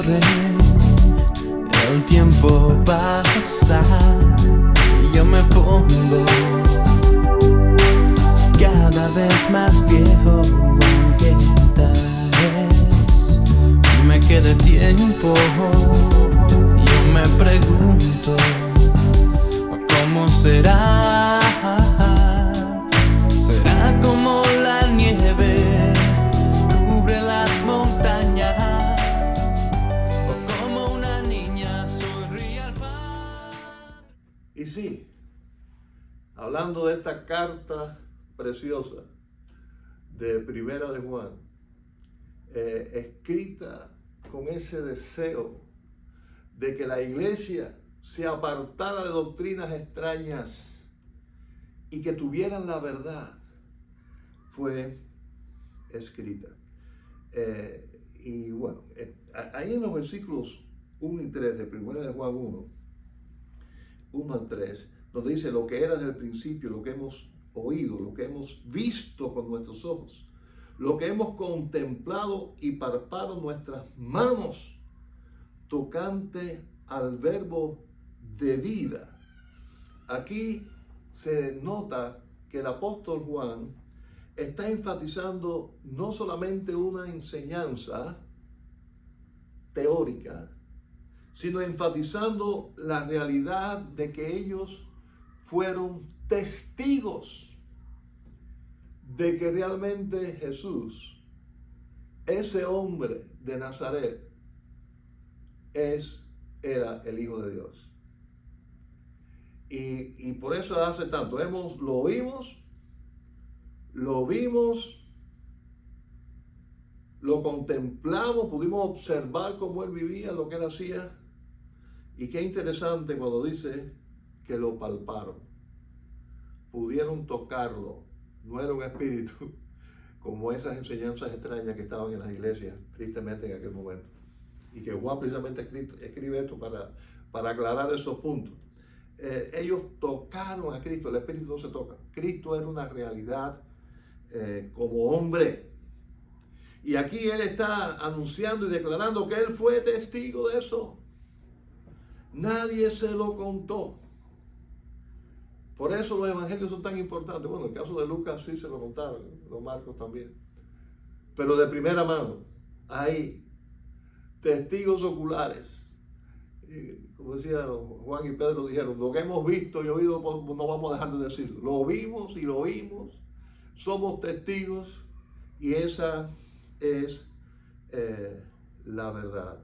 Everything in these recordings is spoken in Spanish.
corre, el tiempo pasa y yo me pongo cada vez más viejo, aunque tal vez me quede tiempo. Yo me pregunto cómo será. Será como la nieve cubre las montañas, o como una niña sonríe al mar. Y sí, hablando de esta carta preciosa de Primera de Juan, escrita con ese deseo de que la iglesia se apartara de doctrinas extrañas y que tuvieran la verdad, fue escrita. Y bueno, ahí en los versículos 1 y 3 de Primera de Juan 1 al 3, donde dice lo que era desde el principio, lo que hemos oído, lo que hemos visto con nuestros ojos, lo que hemos contemplado y palpado nuestras manos, tocante al verbo de vida. Aquí se nota que el apóstol Juan está enfatizando no solamente una enseñanza teórica, sino enfatizando la realidad de que ellos fueron testigos de que realmente Jesús, ese hombre de Nazaret, era el Hijo de Dios. Y por eso hace tanto, lo oímos, lo vimos, lo contemplamos, pudimos observar cómo él vivía, lo que él hacía. Y qué interesante cuando dice que lo palparon, pudieron tocarlo, no era un espíritu como esas enseñanzas extrañas que estaban en las iglesias, tristemente en aquel momento. Y que Juan precisamente escribe esto para aclarar esos puntos. Ellos tocaron a Cristo, el espíritu no se toca. Cristo era una realidad como hombre. Y aquí él está anunciando y declarando que él fue testigo de eso. Nadie se lo contó. Por eso los evangelios son tan importantes. Bueno, en el caso de Lucas sí se lo contaron, los Marcos también. Pero de primera mano hay testigos oculares. Como decía Juan y Pedro, dijeron, lo que hemos visto y oído no vamos a dejar de decirlo. Lo vimos y lo oímos, somos testigos y esa es la verdad.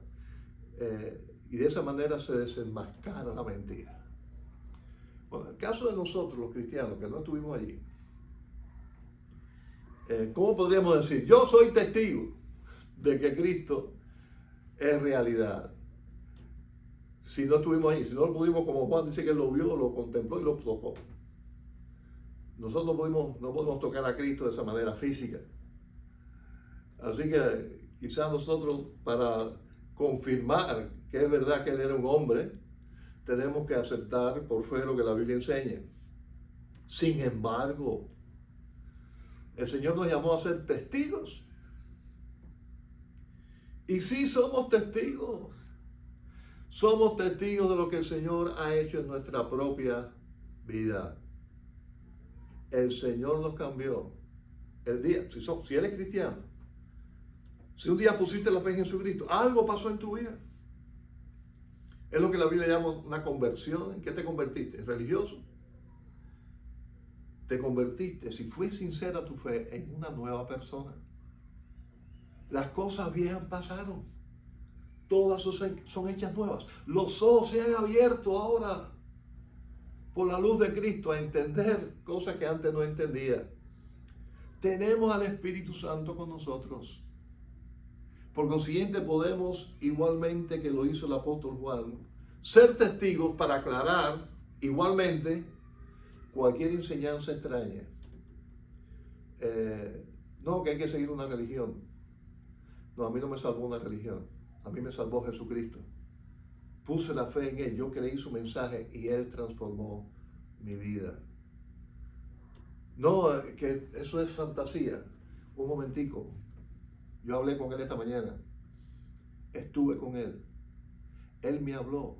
Y de esa manera se desenmascara la mentira. Bueno, en el caso de nosotros los cristianos que no estuvimos allí, ¿cómo podríamos decir? Yo soy testigo de que Cristo es realidad. Si no estuvimos allí, si no lo pudimos, como Juan dice que lo vio, lo contempló y lo tocó. Nosotros no podemos tocar a Cristo de esa manera física. Así que quizás nosotros, para confirmar que es verdad que él era un hombre, tenemos que aceptar por fe lo que la Biblia enseña. Sin embargo, el Señor nos llamó a ser testigos. Y sí somos testigos. Somos testigos de lo que el Señor ha hecho en nuestra propia vida. El Señor nos cambió. El día, si eres cristiano, si un día pusiste la fe en Jesucristo, algo pasó en tu vida. Es lo que la Biblia llama una conversión. ¿En qué te convertiste? ¿Religioso? Te convertiste, si fue sincera tu fe, en una nueva persona. Las cosas viejas pasaron. Todas son hechas nuevas. Los ojos se han abierto ahora por la luz de Cristo a entender cosas que antes no entendía. Tenemos al Espíritu Santo con nosotros. Por consiguiente, podemos, igualmente que lo hizo el apóstol Juan, ser testigos para aclarar igualmente cualquier enseñanza extraña. No, que hay que seguir una religión. No, a mí no me salvó una religión. A mí me salvó Jesucristo. Puse la fe en Él, yo creí su mensaje y Él transformó mi vida. No, que eso es fantasía. Un momentico. Yo hablé con él esta mañana estuve con Él. Él me habló,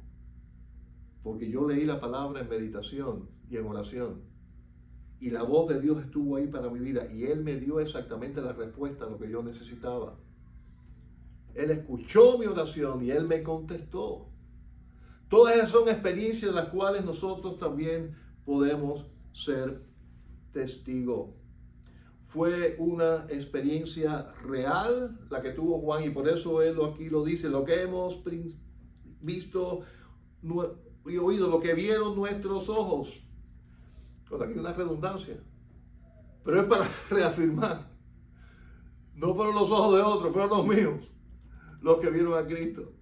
porque yo leí la palabra en meditación y en oración. Y la voz de Dios estuvo ahí para mi vida. Y Él me dio exactamente la respuesta a lo que yo necesitaba. Él escuchó mi oración y Él me contestó. Todas esas son experiencias de las cuales nosotros también podemos ser testigos. Fue una experiencia real la que tuvo Juan, y por eso él aquí lo dice: lo que hemos visto y oído, lo que vieron nuestros ojos. Bueno, aquí hay una redundancia, pero es para reafirmar. No fueron los ojos de otros, fueron los míos los que vieron a Cristo.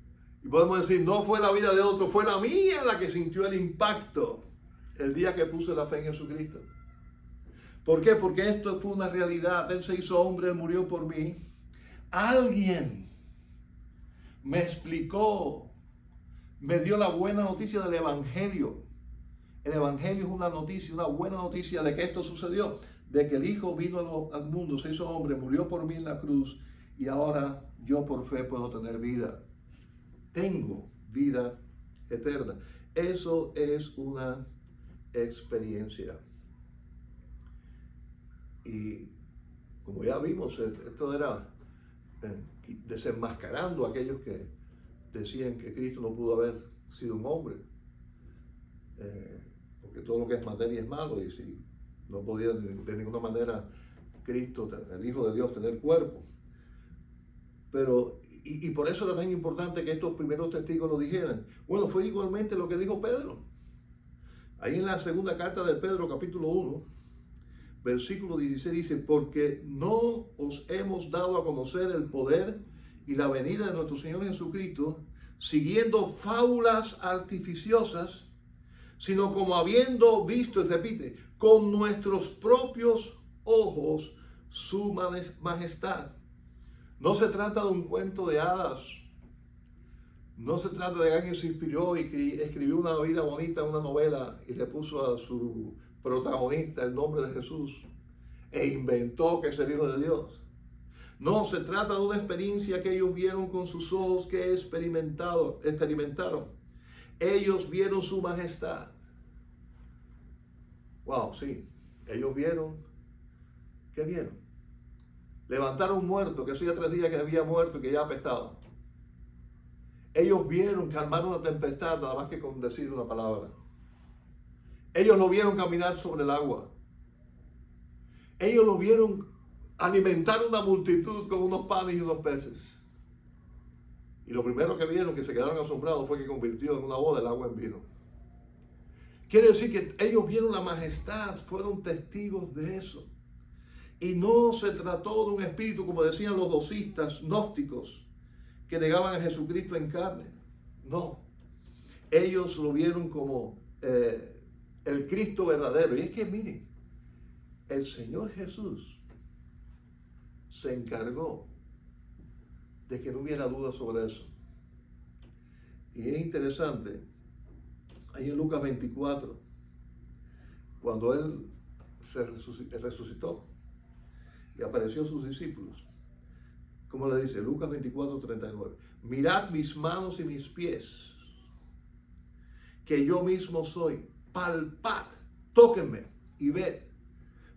Y podemos decir, no fue la vida de otro, fue la mía la que sintió el impacto el día que puse la fe en Jesucristo. ¿Por qué? Porque esto fue una realidad. Él se hizo hombre, Él murió por mí. Alguien me explicó, me dio la buena noticia del Evangelio. El Evangelio es una noticia, una buena noticia de que esto sucedió, de que el Hijo vino al mundo, se hizo hombre, murió por mí en la cruz, y ahora yo por fe puedo tener vida. Tengo vida eterna. Eso es una experiencia. Y como ya vimos, esto era desenmascarando a aquellos que decían que Cristo no pudo haber sido un hombre, porque todo lo que es materia es malo, y si no podía de ninguna manera Cristo, el Hijo de Dios, tener cuerpo. Pero y por eso era tan importante que estos primeros testigos lo dijeran. Bueno, fue igualmente lo que dijo Pedro. Ahí en la segunda carta de Pedro, capítulo 1, versículo 16, dice: porque no os hemos dado a conocer el poder y la venida de nuestro Señor Jesucristo, siguiendo fábulas artificiosas, sino como habiendo visto, y repite, con nuestros propios ojos su majestad. No se trata de un cuento de hadas. No se trata de alguien que se inspiró y escribió una vida bonita, una novela, y le puso a su protagonista el nombre de Jesús e inventó que es el Hijo de Dios. No, se trata de una experiencia que ellos vieron con sus ojos, que experimentaron. Ellos vieron su majestad. Wow, sí. Ellos vieron. ¿Qué vieron? Levantaron un muerto que hacía 3 días que había muerto y que ya apestaba. Ellos vieron calmar una tempestad nada más que con decir una palabra. Ellos lo vieron caminar sobre el agua. Ellos lo vieron alimentar una multitud con unos panes y unos peces. Y lo primero que vieron, que se quedaron asombrados, fue que convirtió en una boda el agua en vino. Quiere decir que ellos vieron la majestad, fueron testigos de eso. Y no se trató de un espíritu, como decían los docistas gnósticos, que negaban a Jesucristo en carne. No. Ellos lo vieron como el Cristo verdadero. Y es que miren, el Señor Jesús se encargó de que no hubiera duda sobre eso. Y es interesante, ahí en Lucas 24, cuando Él resucitó y apareció a sus discípulos, como le dice Lucas 24:39, mirad mis manos y mis pies, que yo mismo soy, palpad, tóquenme y ved,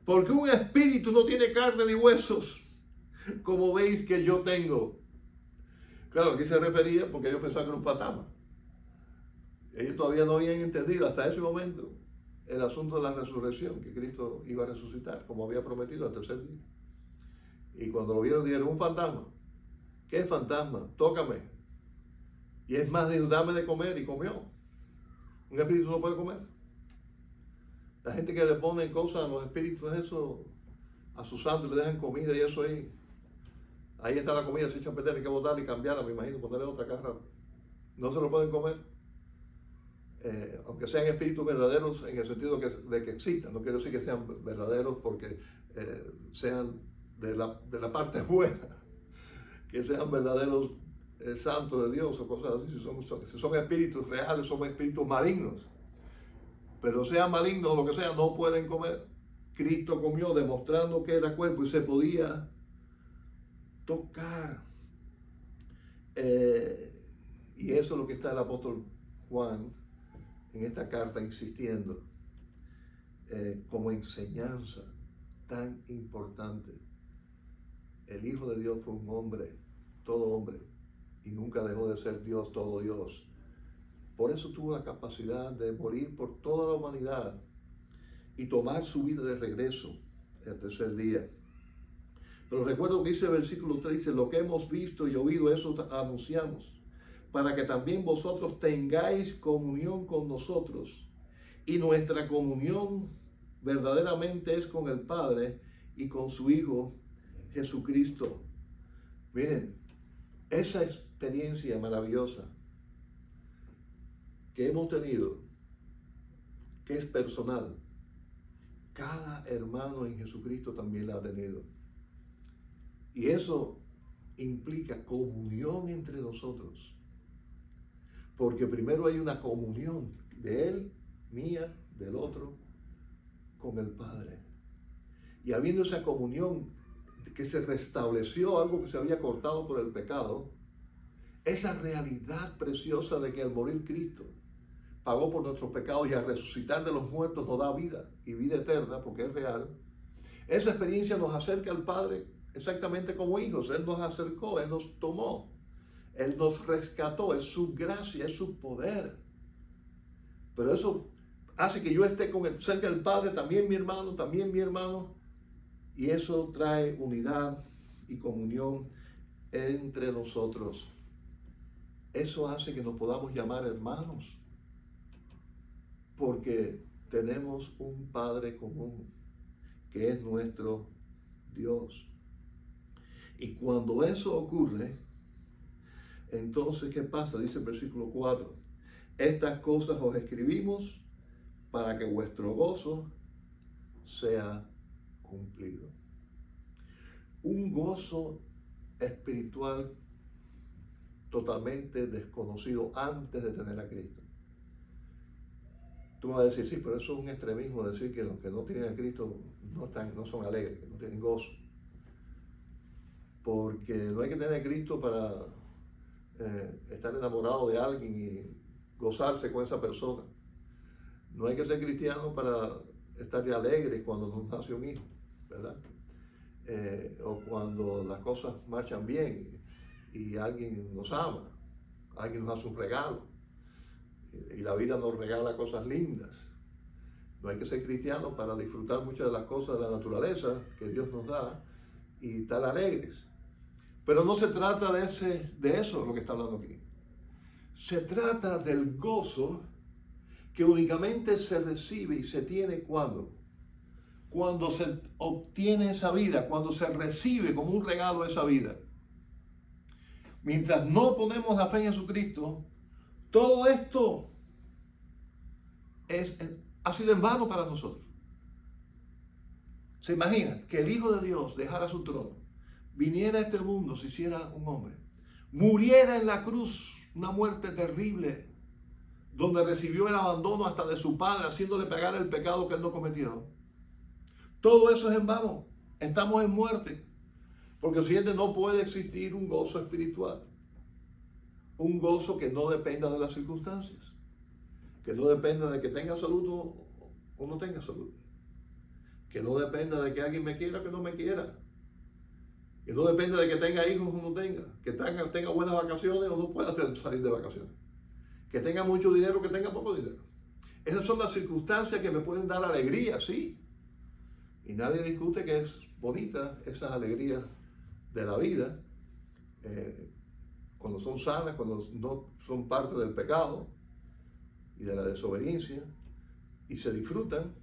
porque un espíritu no tiene carne ni huesos, como veis que yo tengo. Claro, aquí se refería porque ellos pensaban que era un fantasma. Ellos todavía no habían entendido hasta ese momento el asunto de la resurrección, que Cristo iba a resucitar, como había prometido al tercer día. Y cuando lo vieron dijeron, un fantasma. ¿Qué es fantasma? Tócame. Y es más, dijo, dame de comer, y comió. Un espíritu no puede comer. La gente que le pone cosas a los espíritus, eso, a sus santos, le dejan comida y eso ahí. Ahí está la comida, se echa a perder, hay que botarla y cambiarla, me imagino, ponerle otra caja. No se lo pueden comer. Aunque sean espíritus verdaderos en el sentido de que existan. No quiero decir que sean verdaderos porque sean de la parte buena, que sean verdaderos santos de Dios o cosas así. Si son espíritus reales, son espíritus malignos. Pero sean malignos o lo que sea, no pueden comer. Cristo comió demostrando que era cuerpo y se podía tocar. Y eso es lo que está el apóstol Juan en esta carta insistiendo como enseñanza tan importante. El Hijo de Dios fue un hombre, todo hombre, y nunca dejó de ser Dios, todo Dios. Por eso tuvo la capacidad de morir por toda la humanidad y tomar su vida de regreso el tercer día. Pero recuerdo que dice el versículo 3, dice, lo que hemos visto y oído, eso anunciamos, para que también vosotros tengáis comunión con nosotros. Y nuestra comunión verdaderamente es con el Padre y con su Hijo Jesucristo. Miren, esa experiencia maravillosa que hemos tenido, que es personal, cada hermano en Jesucristo también la ha tenido. Y eso implica comunión entre nosotros. Porque primero hay una comunión de Él, mía, del otro, con el Padre. Y habiendo esa comunión que se restableció algo que se había cortado por el pecado, esa realidad preciosa de que al morir Cristo pagó por nuestros pecados y al resucitar de los muertos nos da vida y vida eterna porque es real. Esa experiencia nos acerca al Padre exactamente como hijos. Él nos acercó, Él nos tomó, Él nos rescató, es su gracia, es su poder. Pero eso hace que yo esté cerca del Padre, también mi hermano, y eso trae unidad y comunión entre nosotros. Eso hace que nos podamos llamar hermanos, porque tenemos un Padre común, que es nuestro Dios. Y cuando eso ocurre, entonces, ¿qué pasa? Dice el versículo 4, estas cosas os escribimos para que vuestro gozo sea cumplido. Un gozo espiritual totalmente desconocido antes de tener a Cristo. Tú me vas a decir, sí, pero eso es un extremismo, decir que los que no tienen a Cristo no son alegres, que no tienen gozo. Porque no hay que tener a Cristo para estar enamorado de alguien y gozarse con esa persona. No hay que ser cristiano para estar de alegre cuando nos nace un hijo, ¿verdad? O cuando las cosas marchan bien y alguien nos ama, alguien nos hace un regalo y la vida nos regala cosas lindas. No hay que ser cristiano para disfrutar muchas de las cosas de la naturaleza que Dios nos da y estar alegres. Pero no se trata de eso lo que está hablando aquí. Se trata del gozo que únicamente se recibe y se tiene cuando se obtiene esa vida, cuando se recibe como un regalo esa vida. Mientras no ponemos la fe en Jesucristo, todo esto ha sido en vano para nosotros. ¿Se imagina que el Hijo de Dios dejara su trono, viniera a este mundo, se hiciera un hombre, muriera en la cruz, una muerte terrible, donde recibió el abandono hasta de su padre, haciéndole pagar el pecado que él no cometió? Todo eso es en vano. Estamos en muerte. Porque siguiente, no puede existir un gozo espiritual. Un gozo que no dependa de las circunstancias. Que no dependa de que tenga salud o no tenga salud. Que no dependa de que alguien me quiera o que no me quiera. Que no dependa de que tenga hijos o no tenga. Que tenga buenas vacaciones o no pueda salir de vacaciones. Que tenga mucho dinero o que tenga poco dinero. Esas son las circunstancias que me pueden dar alegría, sí. Y nadie discute que es bonita esas alegrías de la vida, cuando son sanas, cuando no son parte del pecado y de la desobediencia, y se disfrutan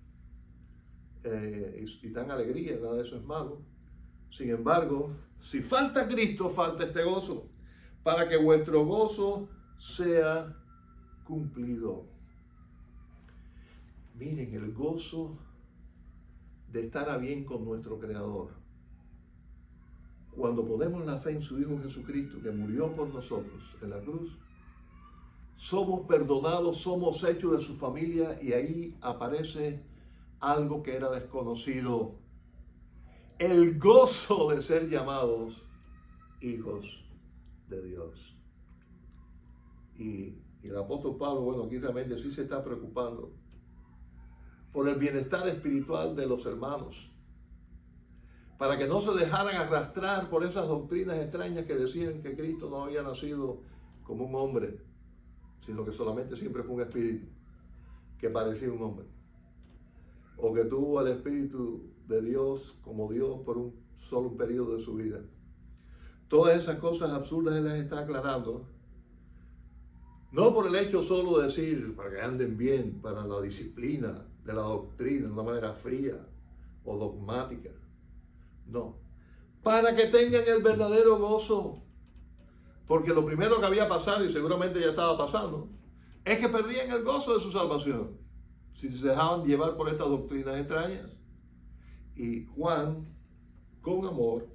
y dan alegría, nada de eso es malo. Sin embargo, si falta Cristo, falta este gozo, para que vuestro gozo sea cumplido. Miren, el gozo de estar a bien con nuestro Creador. Cuando ponemos la fe en su Hijo Jesucristo, que murió por nosotros en la cruz, somos perdonados, somos hechos de su familia, y ahí aparece algo que era desconocido: el gozo de ser llamados hijos de Dios. Y el apóstol Pablo, bueno, aquí realmente sí se está preocupando por el bienestar espiritual de los hermanos, para que no se dejaran arrastrar por esas doctrinas extrañas que decían que Cristo no había nacido como un hombre, sino que solamente siempre fue un espíritu que parecía un hombre, o que tuvo el Espíritu de Dios como Dios por solo un periodo de su vida. Todas esas cosas absurdas Él las está aclarando, no por el hecho solo de decir para que anden bien, para la disciplina de la doctrina de una manera fría o dogmática, no, para que tengan el verdadero gozo, porque lo primero que había pasado, y seguramente ya estaba pasando, es que perdían el gozo de su salvación si se dejaban llevar por estas doctrinas extrañas. Y Juan, con amor,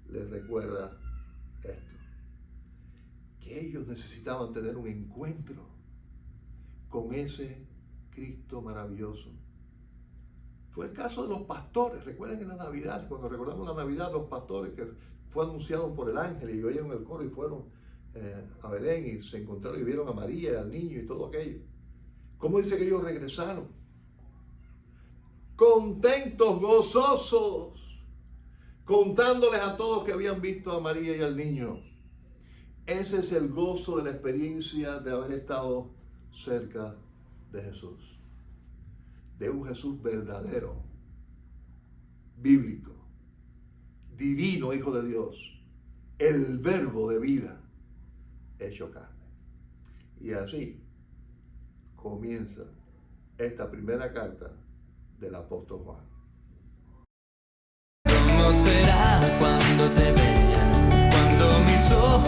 les recuerda esto, que ellos necesitaban tener un encuentro con ese Cristo maravilloso. Fue el caso de los pastores. Recuerden en la Navidad, cuando recordamos la Navidad, los pastores que fue anunciado por el ángel y oyeron el coro y fueron a Belén y se encontraron y vieron a María y al niño y todo aquello. ¿Cómo dice que ellos regresaron? Contentos, gozosos, contándoles a todos que habían visto a María y al niño. Ese es el gozo de la experiencia de haber estado cerca de Jesús, de un Jesús verdadero, bíblico, divino Hijo de Dios, el verbo de vida hecho carne. Y así comienza esta primera carta del apóstol Juan. ¿Cómo será cuando te vea? Cuando mis ojos